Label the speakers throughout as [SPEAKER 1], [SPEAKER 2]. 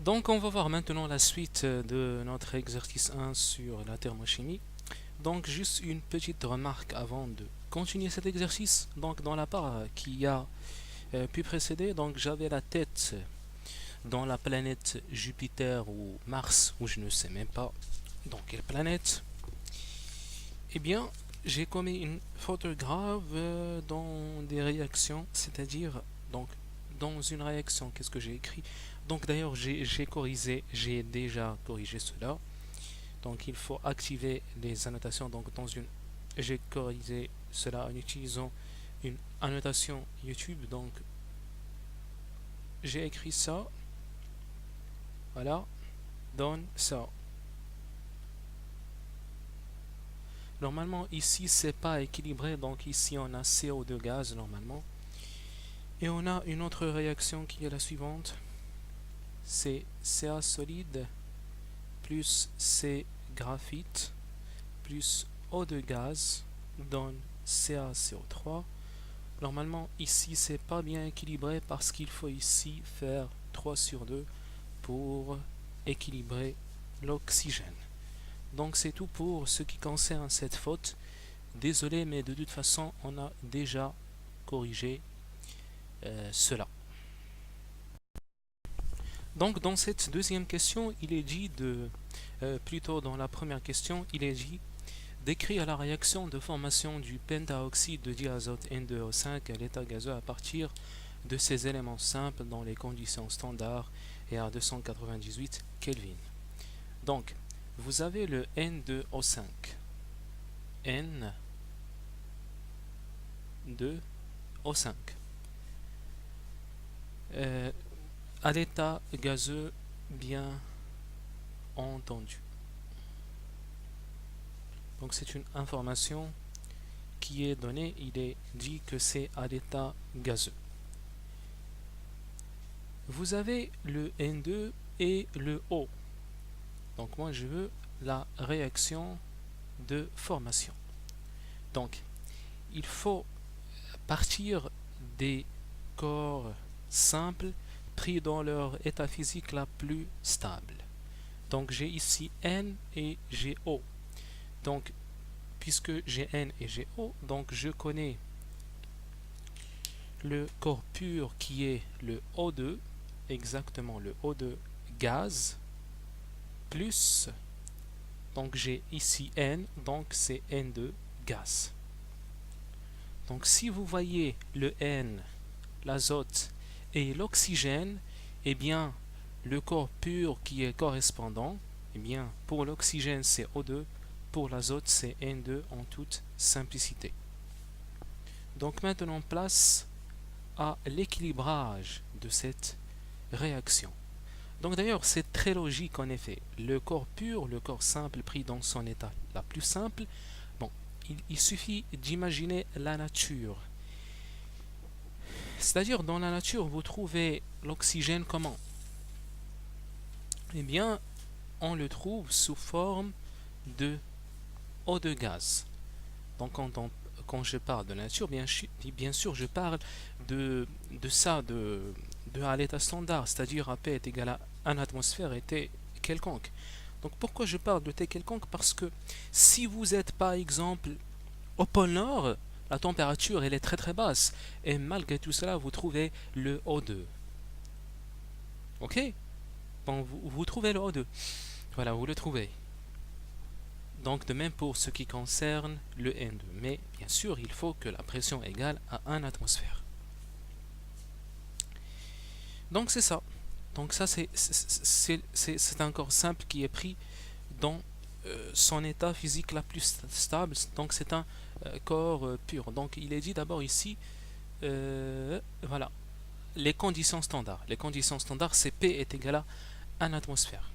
[SPEAKER 1] Donc on va voir maintenant la suite de notre exercice 1 sur la thermochimie. Donc juste une petite remarque avant de continuer cet exercice. Donc dans la part qui a pu précéder, donc j'avais la tête dans la planète Jupiter ou Mars, ou je ne sais même pas dans quelle planète. Eh bien, j'ai commis une faute grave dans des réactions, c'est-à-dire donc dans une réaction, qu'est-ce que j'ai écrit? Donc d'ailleurs j'ai déjà corrigé cela. Donc il faut activer les annotations. Donc j'ai corrigé cela en utilisant une annotation YouTube. Donc j'ai écrit ça, voilà, donne ça. Normalement ici c'est pas équilibré, donc ici on a CO2 gaz normalement. Et on a une autre réaction qui est la suivante. C'est Ca solide plus C graphite plus eau de gaz donne CaCO3. Normalement ici c'est pas bien équilibré parce qu'il faut ici faire 3 sur 2 pour équilibrer l'oxygène. Donc c'est tout pour ce qui concerne cette faute. Désolé, mais de toute façon on a déjà corrigé cela. Donc dans cette deuxième question, il est dit plutôt dans la première question, il est dit d'écrire la réaction de formation du pentaoxyde de diazote N2O5 à l'état gazeux à partir de ces éléments simples dans les conditions standards et à 298 Kelvin. Donc, vous avez le N2O5. N2O5. À l'état gazeux, bien entendu. Donc c'est une information qui est donnée, il est dit que c'est à l'état gazeux. Vous avez le N2 et le O. Donc moi je veux la réaction de formation. Donc il faut partir des corps simples pris dans leur état physique la plus stable. Donc j'ai ici N et j'ai O. Donc puisque j'ai N et j'ai O, donc je connais le corps pur qui est le O2, exactement le O2 gaz, plus, donc j'ai ici N, donc c'est N2 gaz. Donc si vous voyez le N, l'azote et l'oxygène, eh bien le corps pur qui est correspondant, eh bien pour l'oxygène c'est O2, pour l'azote c'est N2 en toute simplicité. Donc maintenant place à l'équilibrage de cette réaction. Donc d'ailleurs c'est très logique en effet. Le corps pur, le corps simple pris dans son état la plus simple, bon, il suffit d'imaginer la nature. C'est-à-dire dans la nature vous trouvez l'oxygène comment? Eh bien on le trouve sous forme de eau de gaz. Donc quand je parle de nature, bien sûr, je parle de ça, à l'état standard, c'est-à-dire à P est égal à 1 atmosphère et T quelconque. Donc pourquoi je parle de T quelconque? Parce que si vous êtes par exemple au pôle Nord, la température elle est très très basse et malgré tout cela vous trouvez le O2. Ok? Bon, vous trouvez le O2. Voilà, vous le trouvez. Donc de même pour ce qui concerne le N2. Mais bien sûr, il faut que la pression égale à 1 atmosphère. Donc c'est ça. Donc ça c'est un corps simple qui est pris dans son état physique la plus stable. Donc c'est un corps pur. Donc il est dit d'abord ici, voilà, les conditions standards. Les conditions standards, c'est P est égal à 1 atmosphère.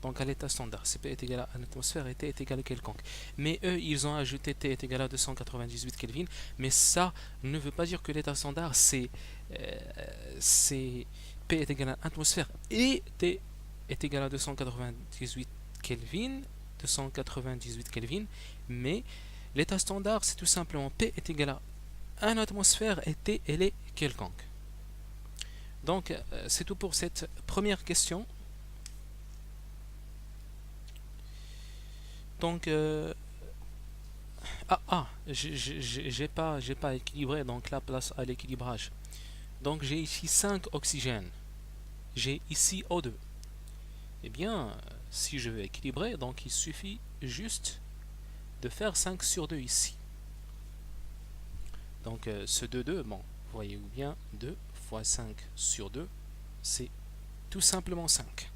[SPEAKER 1] Donc à l'état standard, Cp est égal à 1 atmosphère et T est égal à quelconque. Mais eux, ils ont ajouté T est égal à 298 Kelvin. Mais ça ne veut pas dire que l'état standard, c'est P est égal à 1 atmosphère et T est égal à 298 Kelvin. 298 Kelvin. Mais l'état standard, c'est tout simplement P est égal à 1 atmosphère et T, elle est quelconque. Donc c'est tout pour cette première question. Donc, j'ai pas équilibré donc la place à l'équilibrage. Donc j'ai ici 5 oxygènes. J'ai ici O2. Eh bien, si je veux équilibrer, donc il suffit juste de faire 5 sur 2 ici. Donc ce 2, bon, voyez-vous bien, 2 fois 5 sur 2, c'est tout simplement 5.